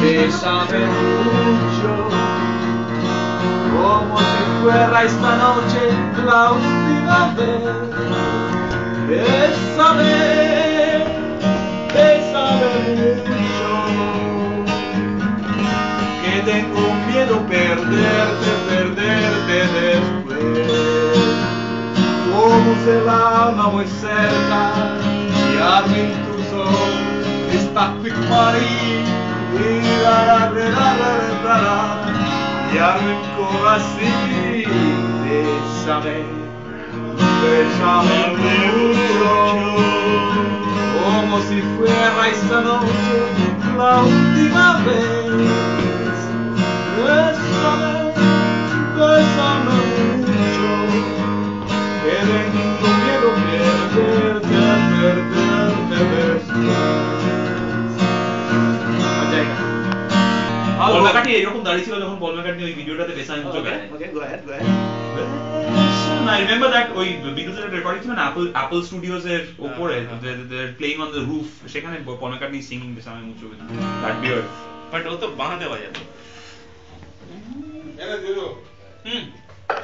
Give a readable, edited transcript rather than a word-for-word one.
bésame mucho, como si fuera esta noche la última vez. Bésame, bésame mucho, que tengo miedo perderte después. Como se el alma muy cerca y arde en tus ojos esta quick Marie y arde el corazón. Bésame, bésame mucho, como si fuera esta noche la última vez. Bésame, bésame mucho, que tengo miedo perderte después. Paul McCartney এরকম দাঁড়িয়ে ছিল যখন Paul McCartney ওই ভিডিওটাতে বেসামে মুচো গায়। Okay, go ahead. I remember that ওই বিটলসের রেকর্ডিং ছিল না অ্যাপল স্টুডিওস এর উপরে, they're playing on the roof, সেখানে পল ম্যাকার্টনি সিঙ্গিং বেসামে মুচো with that beard, বাট ও তো বাঁহাতে বাজাতো। এনে দিলো।